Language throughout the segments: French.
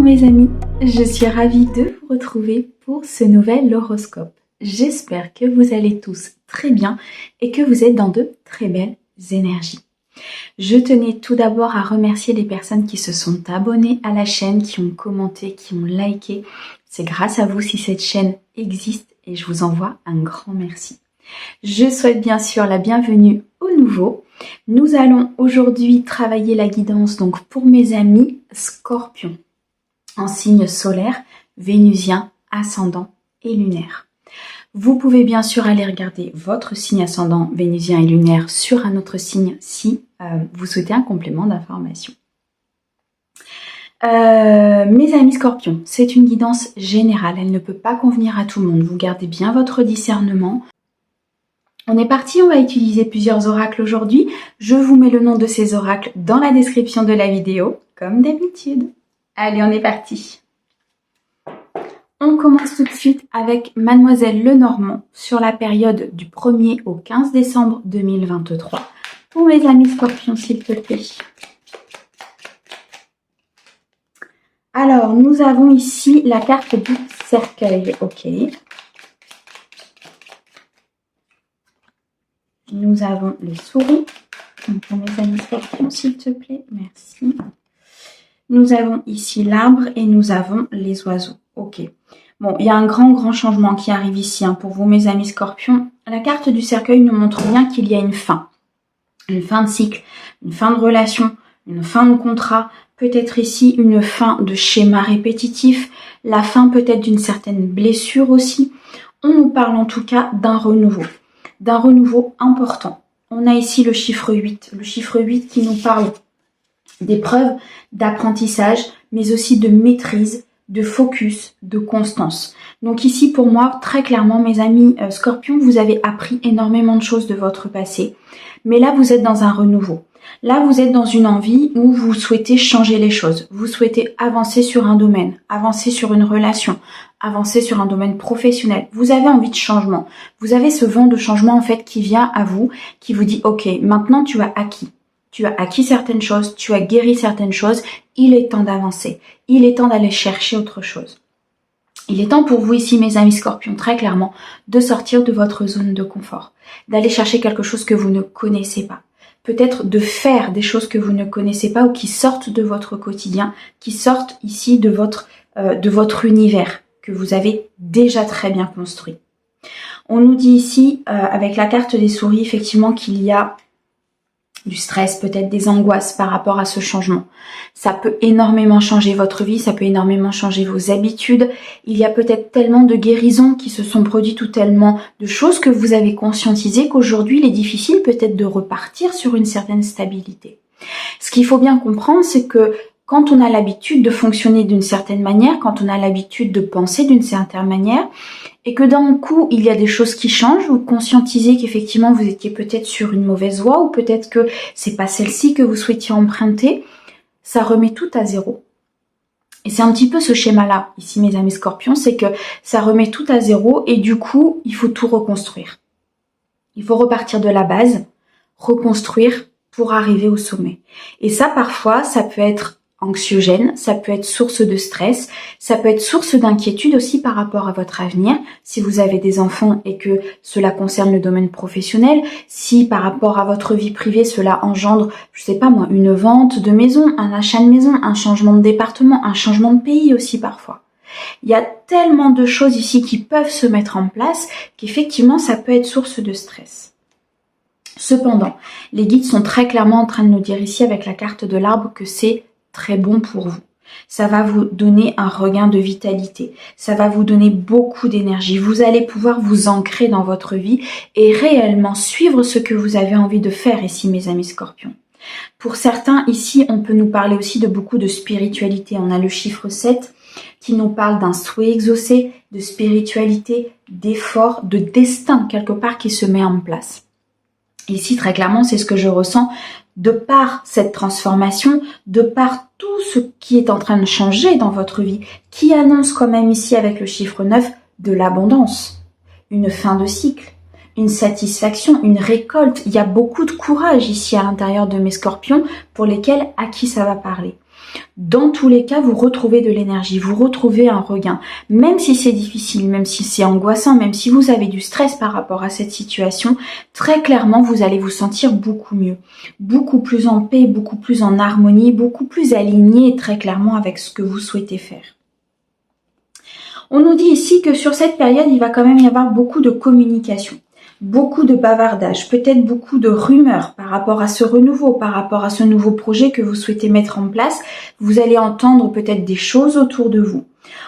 mes amis, je suis ravie de vous retrouver pour ce nouvel horoscope. J'espère que vous allez tous très bien et que vous êtes dans de très belles énergies. Je tenais tout d'abord à remercier les personnes qui se sont abonnées à la chaîne, qui ont commenté, qui ont liké. C'est grâce à vous si cette chaîne existe et je vous envoie un grand merci. Je souhaite bien sûr la bienvenue aux nouveaux. Nous allons aujourd'hui travailler la guidance donc pour mes amis Scorpions en signe solaire, vénusien, ascendant et lunaire. Vous pouvez bien sûr aller regarder votre signe ascendant, vénusien et lunaire sur un autre signe si vous souhaitez un complément d'information. Mes amis Scorpions, c'est une guidance générale, elle ne peut pas convenir à tout le monde. Vous gardez bien votre discernement. On est parti, on va utiliser plusieurs oracles aujourd'hui. Je vous mets le nom de ces oracles dans la description de la vidéo, comme d'habitude. Allez, on est parti. On commence tout de suite avec Mademoiselle Lenormand sur la période du 1er au 15 décembre 2023. Pour mes amis Scorpions, s'il te plaît. Alors, nous avons ici la carte du cercueil. Ok. Nous avons les souris. Donc, pour mes amis Scorpions, s'il te plaît. Merci. Nous avons ici l'arbre et nous avons les oiseaux. Ok. Bon, il y a un grand changement qui arrive ici pour vous, mes amis Scorpions. La carte du cercueil nous montre bien qu'il y a une fin de cycle, une fin de relation, une fin de contrat, peut-être ici une fin de schéma répétitif, la fin peut-être d'une certaine blessure aussi. On nous parle en tout cas d'un renouveau important. On a ici le chiffre 8 qui nous parle d'épreuves, d'apprentissage, mais aussi de maîtrise, de focus, de constance. Donc ici, pour moi, très clairement, mes amis Scorpions, vous avez appris énormément de choses de votre passé. Mais là, vous êtes dans un renouveau. Là, vous êtes dans une envie où vous souhaitez changer les choses. Vous souhaitez avancer sur un domaine, avancer sur une relation, avancer sur un domaine professionnel. Vous avez envie de changement. Vous avez ce vent de changement, en fait, qui vient à vous, qui vous dit, OK, maintenant, tu as acquis. Tu as acquis certaines choses, tu as guéri certaines choses, il est temps d'avancer. Il est temps d'aller chercher autre chose. Il est temps pour vous ici, mes amis Scorpions, très clairement, de sortir de votre zone de confort, d'aller chercher quelque chose que vous ne connaissez pas. Peut-être de faire des choses que vous ne connaissez pas ou qui sortent de votre quotidien, qui sortent ici de votre univers que vous avez déjà très bien construit. On nous dit ici, avec la carte des souris, effectivement, qu'il y a du stress, peut-être des angoisses par rapport à ce changement. Ça peut énormément changer votre vie, ça peut énormément changer vos habitudes. Il y a peut-être tellement de guérisons qui se sont produites ou tellement de choses que vous avez conscientisées qu'aujourd'hui il est difficile peut-être de repartir sur une certaine stabilité. Ce qu'il faut bien comprendre, c'est que quand on a l'habitude de fonctionner d'une certaine manière, quand on a l'habitude de penser d'une certaine manière, et que d'un coup, il y a des choses qui changent, vous conscientisez qu'effectivement, vous étiez peut-être sur une mauvaise voie, ou peut-être que c'est pas celle-ci que vous souhaitiez emprunter, ça remet tout à zéro. Et c'est un petit peu ce schéma-là, ici, mes amis Scorpions, c'est que ça remet tout à zéro, et du coup, il faut tout reconstruire. Il faut repartir de la base, reconstruire pour arriver au sommet. Et ça, parfois, ça peut être anxiogène, ça peut être source de stress, ça peut être source d'inquiétude aussi par rapport à votre avenir, si vous avez des enfants et que cela concerne le domaine professionnel, si par rapport à votre vie privée cela engendre, je sais pas moi, une vente de maison, un achat de maison, un changement de département, un changement de pays aussi parfois. Il y a tellement de choses ici qui peuvent se mettre en place qu'effectivement ça peut être source de stress. Cependant, les guides sont très clairement en train de nous dire ici avec la carte de l'arbre que c'est très bon pour vous. Ça va vous donner un regain de vitalité. Ça va vous donner beaucoup d'énergie. Vous allez pouvoir vous ancrer dans votre vie et réellement suivre ce que vous avez envie de faire ici, mes amis Scorpions. Pour certains, ici, on peut nous parler aussi de beaucoup de spiritualité. On a le chiffre 7 qui nous parle d'un souhait exaucé, de spiritualité, d'effort, de destin quelque part qui se met en place. Ici, très clairement, c'est ce que je ressens de par cette transformation, de par tout ce qui est en train de changer dans votre vie, qui annonce quand même ici avec le chiffre 9 de l'abondance, une fin de cycle, une satisfaction, une récolte. Il y a beaucoup de courage ici à l'intérieur de mes Scorpions pour lesquels à qui ça va parler. Dans tous les cas, vous retrouvez de l'énergie, vous retrouvez un regain. Même si c'est difficile, même si c'est angoissant, même si vous avez du stress par rapport à cette situation, très clairement, vous allez vous sentir beaucoup mieux, beaucoup plus en paix, beaucoup plus en harmonie, beaucoup plus aligné très clairement avec ce que vous souhaitez faire. On nous dit ici que sur cette période, il va quand même y avoir beaucoup de communication. Beaucoup de bavardage, peut-être beaucoup de rumeurs par rapport à ce renouveau, par rapport à ce nouveau projet que vous souhaitez mettre en place. Vous allez entendre peut-être des choses autour de vous.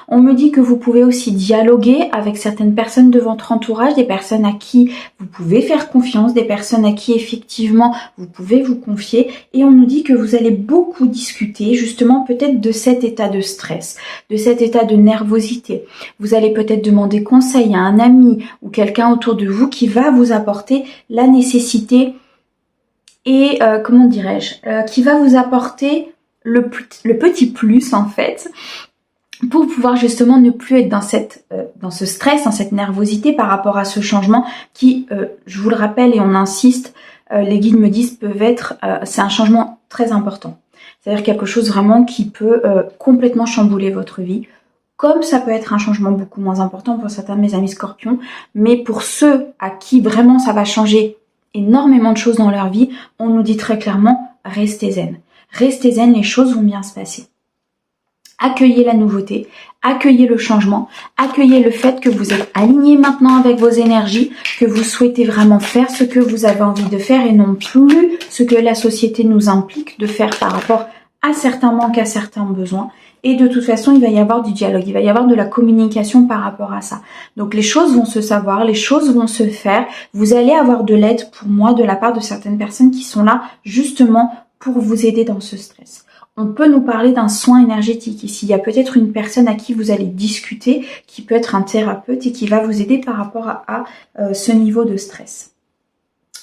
On me dit que vous pouvez aussi dialoguer avec certaines personnes de votre entourage, des personnes à qui vous pouvez faire confiance, des personnes à qui effectivement vous pouvez vous confier. Et on nous dit que vous allez beaucoup discuter justement peut-être de cet état de stress, de cet état de nervosité. Vous allez peut-être demander conseil à un ami ou quelqu'un autour de vous qui va vous apporter la nécessité et comment dirais-je, qui va vous apporter le petit plus en fait, pour pouvoir justement ne plus être dans ce stress, dans cette nervosité par rapport à ce changement qui, je vous le rappelle et on insiste, les guides me disent c'est un changement très important. C'est-à-dire quelque chose vraiment qui peut complètement chambouler votre vie, comme ça peut être un changement beaucoup moins important pour certains de mes amis scorpions, mais pour ceux à qui vraiment ça va changer énormément de choses dans leur vie, on nous dit très clairement, restez zen. Restez zen, les choses vont bien se passer. Accueillez la nouveauté, accueillez le changement, accueillez le fait que vous êtes aligné maintenant avec vos énergies, que vous souhaitez vraiment faire ce que vous avez envie de faire et non plus ce que la société nous implique de faire par rapport à certains manques, à certains besoins. Et de toute façon, il va y avoir du dialogue, il va y avoir de la communication par rapport à ça. Donc les choses vont se savoir, les choses vont se faire. Vous allez avoir de l'aide pour moi de la part de certaines personnes qui sont là justement pour vous aider dans ce stress. On peut nous parler d'un soin énergétique ici. Il y a peut-être une personne à qui vous allez discuter, qui peut être un thérapeute et qui va vous aider par rapport à ce niveau de stress.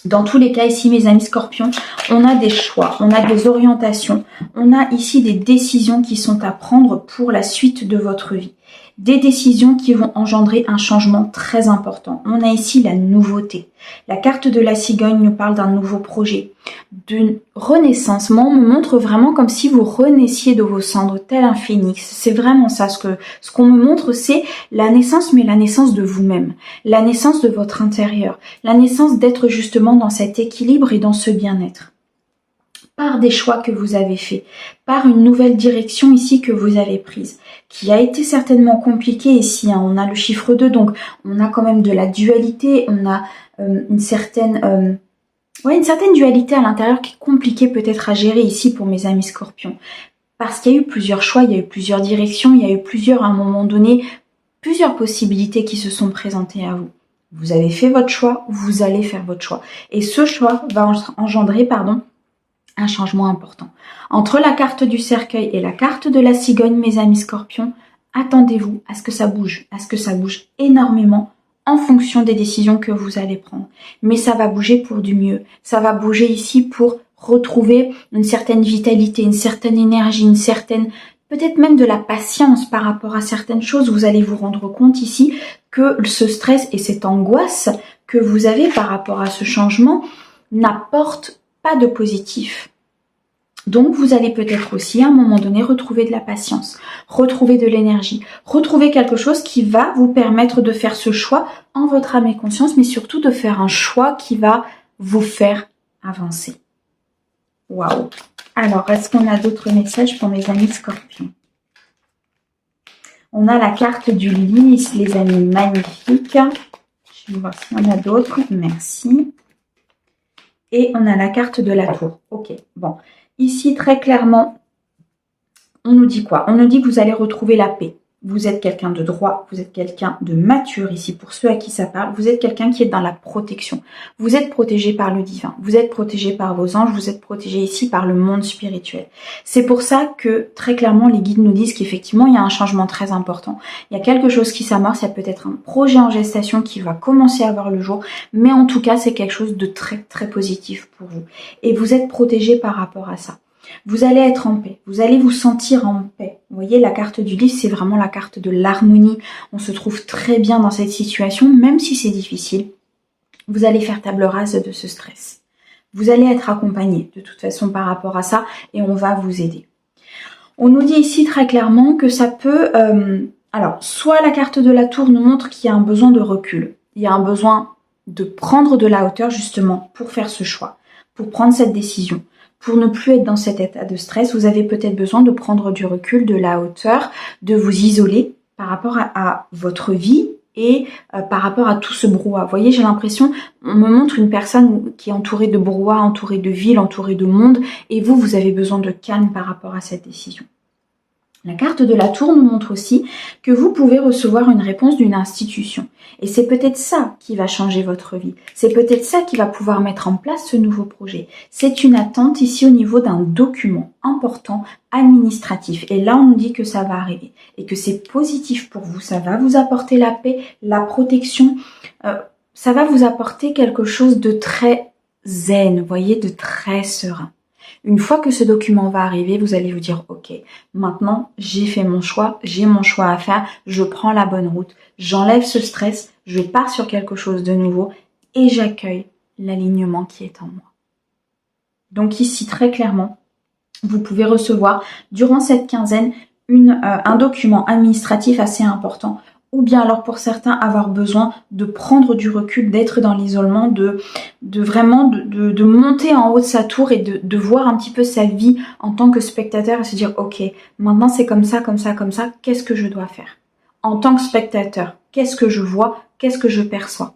Dans tous les cas ici, mes amis scorpions, on a des choix, on a des orientations, on a ici des décisions qui sont à prendre pour la suite de votre vie. Des décisions qui vont engendrer un changement très important. On a ici la nouveauté. La carte de la cigogne nous parle d'un nouveau projet, d'une renaissance. Moi, on me montre vraiment comme si vous renaissiez de vos cendres, tel un phénix. C'est vraiment ça. Ce qu'on me montre, c'est la naissance, mais la naissance de vous-même. La naissance de votre intérieur. La naissance d'être justement dans cet équilibre et dans ce bien-être. Par des choix que vous avez faits, par une nouvelle direction ici que vous avez prise, qui a été certainement compliquée ici. On a le chiffre 2, donc on a quand même de la dualité, on a une certaine dualité à l'intérieur qui est compliquée peut-être à gérer ici pour mes amis scorpions. Parce qu'il y a eu plusieurs choix, il y a eu plusieurs directions, il y a eu à un moment donné, plusieurs possibilités qui se sont présentées à vous. Vous avez fait votre choix, vous allez faire votre choix. Et ce choix va engendrer, un changement important. Entre la carte du cercueil et la carte de la cigogne, mes amis scorpions, attendez-vous à ce que ça bouge, énormément en fonction des décisions que vous allez prendre. Mais ça va bouger pour du mieux. Ça va bouger ici pour retrouver une certaine vitalité, une certaine énergie, une certaine, peut-être même de la patience par rapport à certaines choses. Vous allez vous rendre compte ici que ce stress et cette angoisse que vous avez par rapport à ce changement n'apportent pas de positif. Donc vous allez peut-être aussi à un moment donné retrouver de la patience, retrouver de l'énergie, retrouver quelque chose qui va vous permettre de faire ce choix en votre âme et conscience, mais surtout de faire un choix qui va vous faire avancer. Waouh! Alors, est-ce qu'on a d'autres messages pour mes amis scorpions? On a la carte du lys, les amis, magnifique. Je vais voir s'il y en a d'autres. Merci. Et on a la carte de la tour. Ok, bon. Ici, très clairement, on nous dit quoi? On nous dit que vous allez retrouver la paix. Vous êtes quelqu'un de droit, vous êtes quelqu'un de mature ici, pour ceux à qui ça parle. Vous êtes quelqu'un qui est dans la protection. Vous êtes protégé par le divin. Vous êtes protégé par vos anges. Vous êtes protégé ici par le monde spirituel. C'est pour ça que, très clairement, les guides nous disent qu'effectivement, il y a un changement très important. Il y a quelque chose qui s'amorce. Il y a peut-être un projet en gestation qui va commencer à voir le jour. Mais en tout cas, c'est quelque chose de très, très positif pour vous. Et vous êtes protégé par rapport à ça. Vous allez être en paix, vous allez vous sentir en paix. Vous voyez, la carte du lys, c'est vraiment la carte de l'harmonie. On se trouve très bien dans cette situation, même si c'est difficile. Vous allez faire table rase de ce stress. Vous allez être accompagné de toute façon par rapport à ça et on va vous aider. On nous dit ici très clairement que ça peut... alors, soit la carte de la tour nous montre qu'il y a un besoin de recul. Il y a un besoin de prendre de la hauteur justement pour faire ce choix, pour prendre cette décision. Pour ne plus être dans cet état de stress, vous avez peut-être besoin de prendre du recul, de la hauteur, de vous isoler par rapport à votre vie et par rapport à tout ce brouhaha. Vous voyez, j'ai l'impression, on me montre une personne qui est entourée de brouhaha, entourée de villes, entourée de monde, et vous avez besoin de calme par rapport à cette décision. La carte de la tour nous montre aussi que vous pouvez recevoir une réponse d'une institution. Et c'est peut-être ça qui va changer votre vie. C'est peut-être ça qui va pouvoir mettre en place ce nouveau projet. C'est une attente ici au niveau d'un document important administratif. Et là, on nous dit que ça va arriver et que c'est positif pour vous. Ça va vous apporter la paix, la protection. Ça va vous apporter quelque chose de très zen, vous voyez, de très serein. Une fois que ce document va arriver, vous allez vous dire, ok, maintenant j'ai fait mon choix, j'ai mon choix à faire, je prends la bonne route, j'enlève ce stress, je pars sur quelque chose de nouveau et j'accueille l'alignement qui est en moi. Donc ici, très clairement, vous pouvez recevoir durant cette quinzaine un document administratif assez important, ou bien alors pour certains avoir besoin de prendre du recul, d'être dans l'isolement, de monter en haut de sa tour et de voir un petit peu sa vie en tant que spectateur et se dire ok, maintenant c'est comme ça, qu'est-ce que je dois faire? En tant que spectateur, qu'est-ce que je vois, qu'est-ce que je perçois?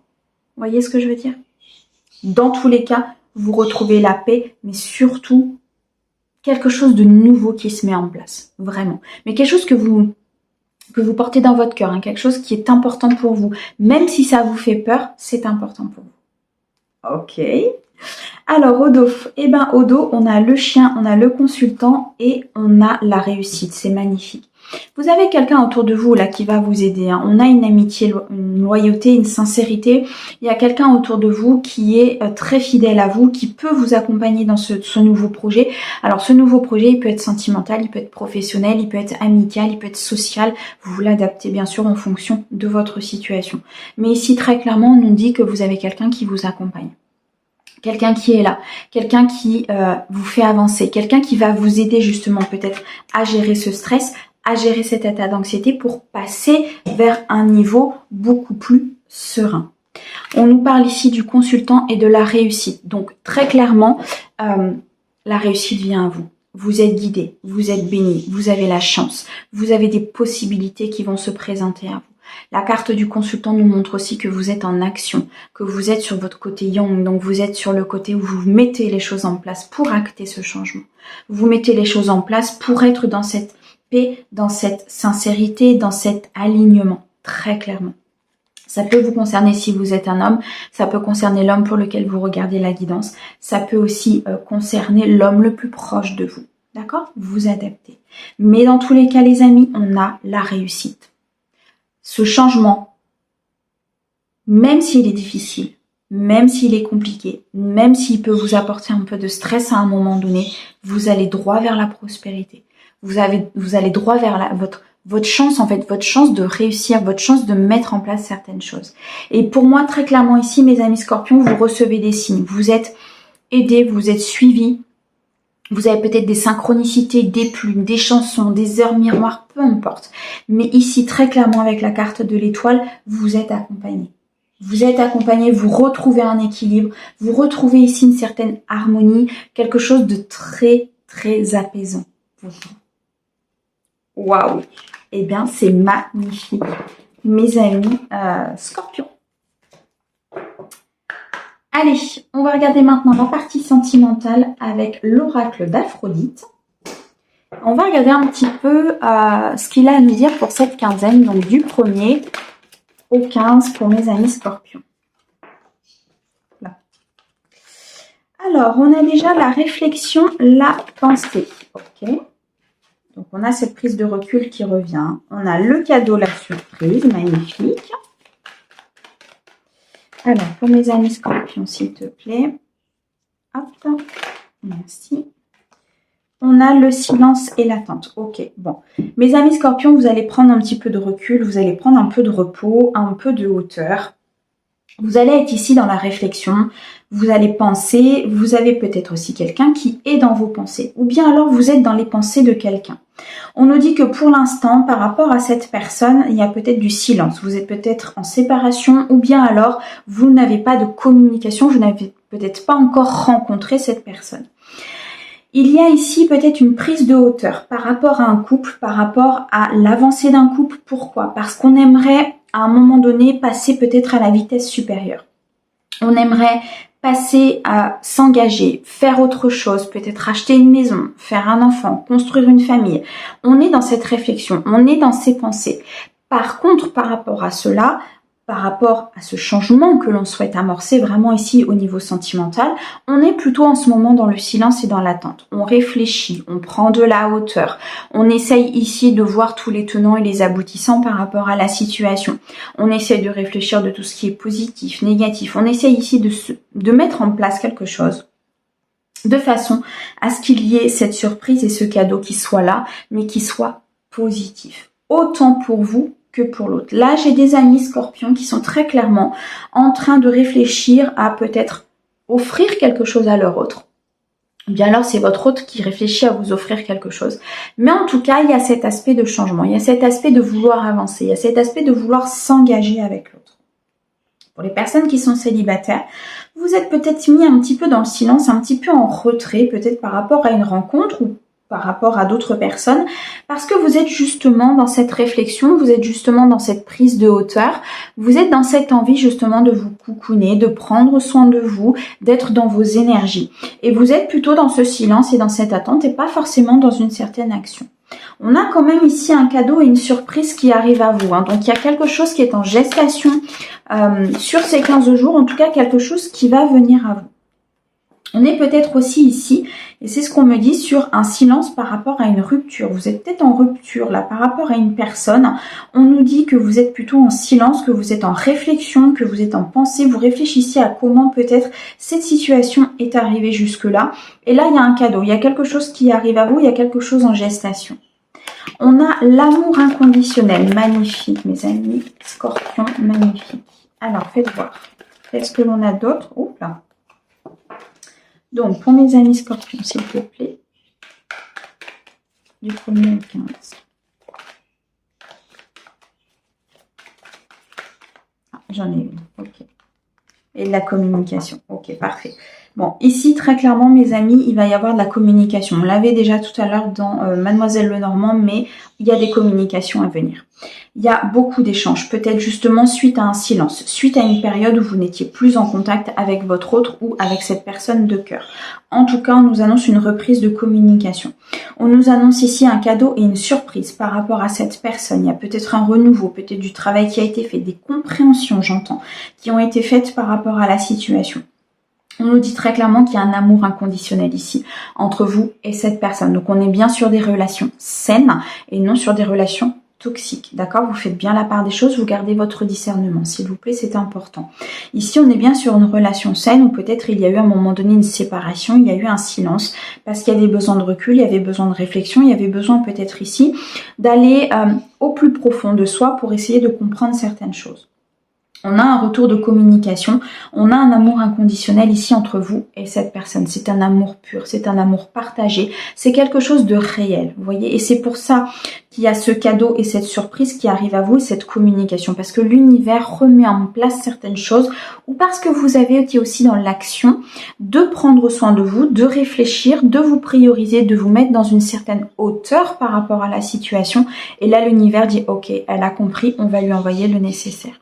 Vous voyez ce que je veux dire? Dans tous les cas, vous retrouvez la paix, mais surtout quelque chose de nouveau qui se met en place, vraiment. Mais quelque chose que vous portez dans votre cœur, hein, quelque chose qui est important pour vous. Même si ça vous fait peur, c'est important pour vous. Ok. Alors, au dos, au dos, on a le chien, on a le consultant et on a la réussite. C'est magnifique. Vous avez quelqu'un autour de vous là qui va vous aider. Hein. On a une amitié, une loyauté, une sincérité. Il y a quelqu'un autour de vous qui est très fidèle à vous, qui peut vous accompagner dans ce nouveau projet. Alors ce nouveau projet, il peut être sentimental, il peut être professionnel, il peut être amical, il peut être social. Vous l'adaptez bien sûr en fonction de votre situation. Mais ici très clairement, on nous dit que vous avez quelqu'un qui vous accompagne. Quelqu'un qui est là, quelqu'un qui vous fait avancer, quelqu'un qui va vous aider justement peut-être à gérer ce stress, à gérer cet état d'anxiété pour passer vers un niveau beaucoup plus serein. On nous parle ici du consultant et de la réussite. Donc très clairement, la réussite vient à vous. Vous êtes guidé, vous êtes béni, vous avez la chance, vous avez des possibilités qui vont se présenter à vous. La carte du consultant nous montre aussi que vous êtes en action, que vous êtes sur votre côté yang, donc vous êtes sur le côté où vous mettez les choses en place pour acter ce changement. Vous mettez les choses en place pour être dans cette paix, dans cette sincérité, dans cet alignement, très clairement. Ça peut vous concerner si vous êtes un homme, ça peut concerner l'homme pour lequel vous regardez la guidance, ça peut aussi concerner l'homme le plus proche de vous, d'accord? Vous adaptez. Mais dans tous les cas, les amis, on a la réussite. Ce changement, même s'il est difficile, même s'il est compliqué, même s'il peut vous apporter un peu de stress à un moment donné, vous allez droit vers la prospérité. Vous allez droit vers votre chance, en fait, votre chance de réussir, votre chance de mettre en place certaines choses. Et pour moi, très clairement ici, mes amis scorpions, vous recevez des signes. Vous êtes aidés, vous êtes suivis. Vous avez peut-être des synchronicités, des plumes, des chansons, des heures miroirs, peu importe. Mais ici, très clairement, avec la carte de l'étoile, vous êtes accompagné. Vous êtes accompagné, vous retrouvez un équilibre, vous retrouvez ici une certaine harmonie, quelque chose de très, très apaisant pour vous. Waouh! Eh bien, c'est magnifique, mes amis scorpions. Allez, on va regarder maintenant la partie sentimentale avec l'oracle d'Aphrodite. On va regarder un petit peu ce qu'il a à nous dire pour cette quinzaine, donc du 1er au 15 pour mes amis scorpions. Là. Alors, on a déjà la réflexion, la pensée. Ok. Donc, on a cette prise de recul qui revient. On a le cadeau, la surprise, magnifique. Alors, pour mes amis scorpions, s'il te plaît. Hop, merci. On a le silence et l'attente. Ok, bon. Mes amis scorpions, vous allez prendre un petit peu de recul, vous allez prendre un peu de repos, un peu de hauteur. Vous allez être ici dans la réflexion, vous allez penser, vous avez peut-être aussi quelqu'un qui est dans vos pensées, ou bien alors vous êtes dans les pensées de quelqu'un. On nous dit que pour l'instant, par rapport à cette personne, il y a peut-être du silence. Vous êtes peut-être en séparation, ou bien alors vous n'avez pas de communication, vous n'avez peut-être pas encore rencontré cette personne. Il y a ici peut-être une prise de hauteur par rapport à un couple, par rapport à l'avancée d'un couple. Pourquoi? Parce qu'on aimerait à un moment donné passer peut-être à la vitesse supérieure. On aimerait passer à s'engager, faire autre chose, peut-être acheter une maison, faire un enfant, construire une famille. On est dans cette réflexion, on est dans ces pensées. Par contre, par rapport à cela, par rapport à ce changement que l'on souhaite amorcer vraiment ici au niveau sentimental, on est plutôt en ce moment dans le silence et dans l'attente. On réfléchit, on prend de la hauteur, on essaye ici de voir tous les tenants et les aboutissants par rapport à la situation. On essaye de réfléchir de tout ce qui est positif, négatif. On essaye ici de mettre en place quelque chose de façon à ce qu'il y ait cette surprise et ce cadeau qui soit là, mais qui soit positif. Autant pour vous que pour l'autre. Là, j'ai des amis scorpions qui sont très clairement en train de réfléchir à peut-être offrir quelque chose à leur autre. Bien alors, c'est votre autre qui réfléchit à vous offrir quelque chose. Mais en tout cas, il y a cet aspect de changement, il y a cet aspect de vouloir avancer, il y a cet aspect de vouloir s'engager avec l'autre. Pour les personnes qui sont célibataires, vous êtes peut-être mis un petit peu dans le silence, un petit peu en retrait, peut-être par rapport à une rencontre ou par rapport à d'autres personnes, parce que vous êtes justement dans cette réflexion, vous êtes justement dans cette prise de hauteur, vous êtes dans cette envie justement de vous coucouner, de prendre soin de vous, d'être dans vos énergies. Et vous êtes plutôt dans ce silence et dans cette attente et pas forcément dans une certaine action. On a quand même ici un cadeau et une surprise qui arrive à vous. Donc il y a quelque chose qui est en gestation sur ces 15 jours, en tout cas quelque chose qui va venir à vous. On est peut-être aussi ici, et c'est ce qu'on me dit, sur un silence par rapport à une rupture. Vous êtes peut-être en rupture là par rapport à une personne. On nous dit que vous êtes plutôt en silence, que vous êtes en réflexion, que vous êtes en pensée. Vous réfléchissez à comment peut-être cette situation est arrivée jusque-là. Et là, il y a un cadeau, il y a quelque chose qui arrive à vous, il y a quelque chose en gestation. On a l'amour inconditionnel. Magnifique, mes amis. Scorpion, magnifique. Alors, faites voir. Qu'est-ce que l'on a d'autre? Oh là. Donc, pour mes amis scorpions, s'il te plaît, du 1er au 15. Ah, j'en ai une, ok. Et de la communication, ok, parfait. Bon, ici, très clairement, mes amis, il va y avoir de la communication. On l'avait déjà tout à l'heure dans Mademoiselle Lenormand, mais il y a des communications à venir. Il y a beaucoup d'échanges, peut-être justement suite à un silence, suite à une période où vous n'étiez plus en contact avec votre autre ou avec cette personne de cœur. En tout cas, on nous annonce une reprise de communication. On nous annonce ici un cadeau et une surprise par rapport à cette personne. Il y a peut-être un renouveau, peut-être du travail qui a été fait, des compréhensions, j'entends, qui ont été faites par rapport à la situation. On nous dit très clairement qu'il y a un amour inconditionnel ici, entre vous et cette personne. Donc on est bien sur des relations saines et non sur des relations toxiques. D'accord? Vous faites bien la part des choses, vous gardez votre discernement. S'il vous plaît, c'est important. Ici, on est bien sur une relation saine où peut-être il y a eu à un moment donné une séparation, il y a eu un silence, parce qu'il y avait besoin de recul, il y avait besoin de réflexion, il y avait besoin peut-être ici d'aller au plus profond de soi pour essayer de comprendre certaines choses. On a un retour de communication, on a un amour inconditionnel ici entre vous et cette personne. C'est un amour pur, c'est un amour partagé, c'est quelque chose de réel, vous voyez. Et c'est pour ça qu'il y a ce cadeau et cette surprise qui arrive à vous, cette communication. Parce que l'univers remet en place certaines choses ou parce que vous avez été aussi dans l'action de prendre soin de vous, de réfléchir, de vous prioriser, de vous mettre dans une certaine hauteur par rapport à la situation. Et là, l'univers dit « Ok, elle a compris, on va lui envoyer le nécessaire ».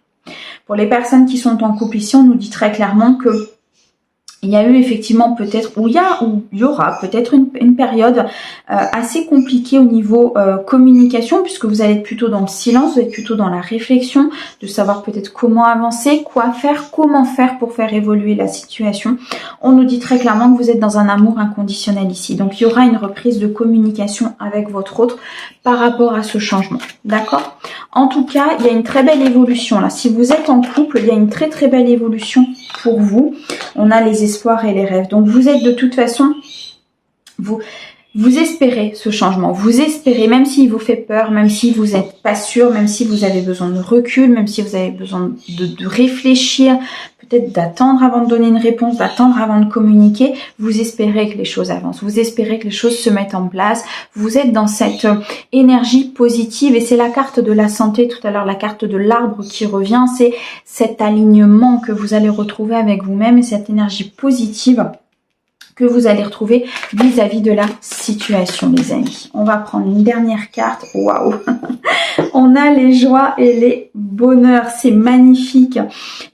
Pour les personnes qui sont en couple ici, on nous dit très clairement que il y a eu effectivement peut-être, ou il y aura peut-être une période assez compliquée au niveau communication, puisque vous allez être plutôt dans le silence, vous êtes plutôt dans la réflexion, de savoir peut-être comment avancer, quoi faire, comment faire pour faire évoluer la situation. On nous dit très clairement que vous êtes dans un amour inconditionnel ici. Donc il y aura une reprise de communication avec votre autre par rapport à ce changement. D'accord? En tout cas, il y a une très belle évolution là. Si vous êtes en couple, il y a une très très belle évolution pour vous. On a les espoirs et les rêves. Donc vous êtes de toute façon, Vous espérez ce changement, vous espérez, même s'il vous fait peur, même si vous n'êtes pas sûr, même si vous avez besoin de recul, même si vous avez besoin de réfléchir, peut-être d'attendre avant de donner une réponse, d'attendre avant de communiquer, vous espérez que les choses avancent, vous espérez que les choses se mettent en place, vous êtes dans cette énergie positive et c'est la carte de la santé, tout à l'heure la carte de l'arbre qui revient, c'est cet alignement que vous allez retrouver avec vous-même et cette énergie positive que vous allez retrouver vis-à-vis de la situation, les amis. On va prendre une dernière carte. Waouh. On a les joies et les bonheurs. C'est magnifique.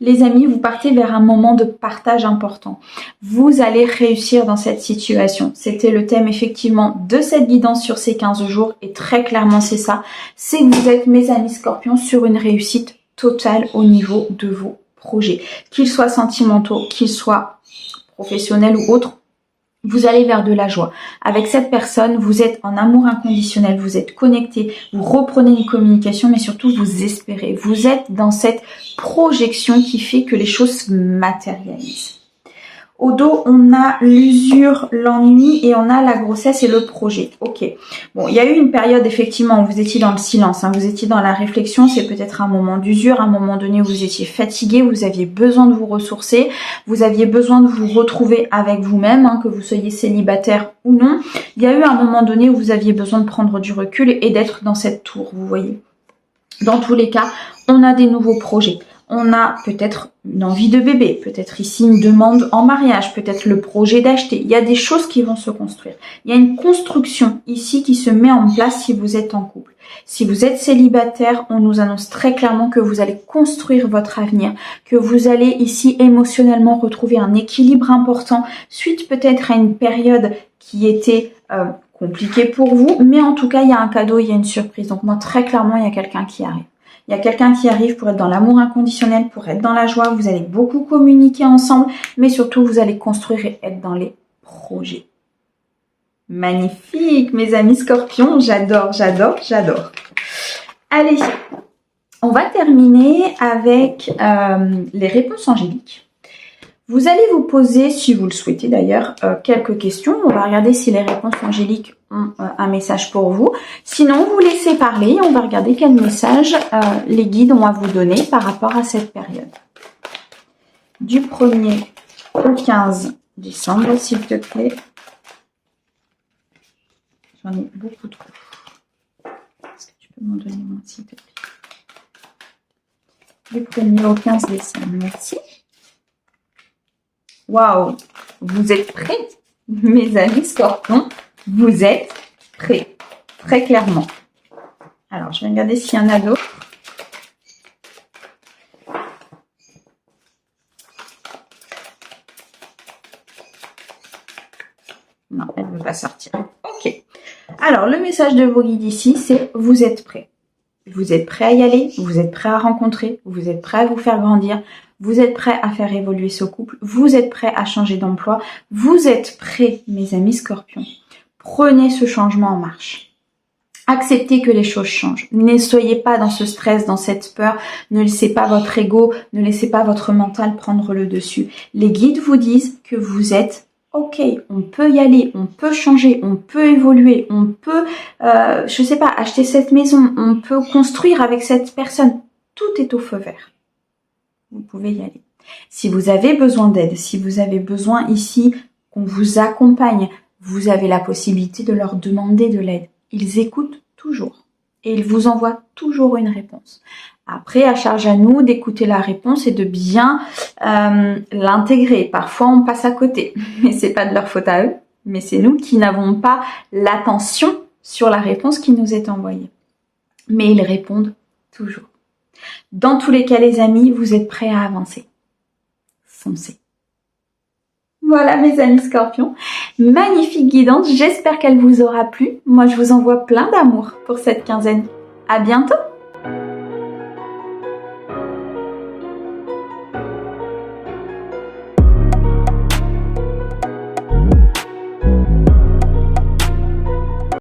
Les amis, vous partez vers un moment de partage important. Vous allez réussir dans cette situation. C'était le thème effectivement de cette guidance sur ces 15 jours. Et très clairement, c'est ça. C'est que vous êtes, mes amis scorpions, sur une réussite totale au niveau de vos projets. Qu'ils soient sentimentaux, qu'ils soient professionnels ou autres. Vous allez vers de la joie. Avec cette personne, vous êtes en amour inconditionnel, vous êtes connecté, vous reprenez une communication, mais surtout vous espérez. Vous êtes dans cette projection qui fait que les choses se matérialisent. Au dos, on a l'usure, l'ennui et on a la grossesse et le projet. Ok. Bon, il y a eu une période effectivement où vous étiez dans le silence, hein, vous étiez dans la réflexion. C'est peut-être un moment d'usure, un moment donné où vous étiez fatigué, vous aviez besoin de vous ressourcer, vous aviez besoin de vous retrouver avec vous-même, hein, que vous soyez célibataire ou non. Il y a eu un moment donné où vous aviez besoin de prendre du recul et d'être dans cette tour, vous voyez. Dans tous les cas, on a des nouveaux projets. On a peut-être une envie de bébé, peut-être ici une demande en mariage, peut-être le projet d'acheter. Il y a des choses qui vont se construire. Il y a une construction ici qui se met en place si vous êtes en couple. Si vous êtes célibataire, on nous annonce très clairement que vous allez construire votre avenir, que vous allez ici émotionnellement retrouver un équilibre important, suite peut-être à une période qui était compliquée pour vous, mais en tout cas, il y a un cadeau, il y a une surprise. Donc moi, très clairement, il y a quelqu'un qui arrive. Il y a quelqu'un qui arrive pour être dans l'amour inconditionnel, pour être dans la joie. Vous allez beaucoup communiquer ensemble, mais surtout, vous allez construire et être dans les projets. Magnifique, mes amis scorpions. J'adore, j'adore, j'adore. Allez, on va terminer avec les réponses angéliques. Vous allez vous poser, si vous le souhaitez d'ailleurs, quelques questions. On va regarder si les réponses angéliques ont un message pour vous. Sinon, vous laissez parler. On va regarder quel message les guides ont à vous donner par rapport à cette période. Du 1er au 15 décembre, s'il te plaît. J'en ai beaucoup trop. Est-ce que tu peux m'en donner moins, s'il te plaît? Du 1er au 15 décembre, merci. Waouh, vous êtes prêts, mes amis scorpions, vous êtes prêts, très clairement. Alors, je vais regarder s'il y en a d'autres. Non, elle ne veut pas sortir. Ok. Alors, le message de vos guides ici, c'est vous êtes prêts. Vous êtes prêts à y aller, vous êtes prêts à rencontrer, vous êtes prêts à vous faire grandir, vous êtes prêts à faire évoluer ce couple, vous êtes prêts à changer d'emploi, vous êtes prêts, mes amis scorpions. Prenez ce changement en marche. Acceptez que les choses changent. Ne soyez pas dans ce stress, dans cette peur. Ne laissez pas votre ego, ne laissez pas votre mental prendre le dessus. Les guides vous disent que vous êtes ok, on peut y aller, on peut changer, on peut évoluer, on peut, je sais pas, acheter cette maison, on peut construire avec cette personne. Tout est au feu vert. Vous pouvez y aller. Si vous avez besoin d'aide, si vous avez besoin ici qu'on vous accompagne, vous avez la possibilité de leur demander de l'aide. Ils écoutent toujours et ils vous envoient toujours une réponse. Après, à charge à nous d'écouter la réponse et de bien l'intégrer. Parfois, on passe à côté, mais c'est pas de leur faute à eux. Mais c'est nous qui n'avons pas l'attention sur la réponse qui nous est envoyée. Mais ils répondent toujours. Dans tous les cas, les amis, vous êtes prêts à avancer. Foncez. Voilà, mes amis scorpions. Magnifique guidance. J'espère qu'elle vous aura plu. Moi, je vous envoie plein d'amour pour cette quinzaine. À bientôt!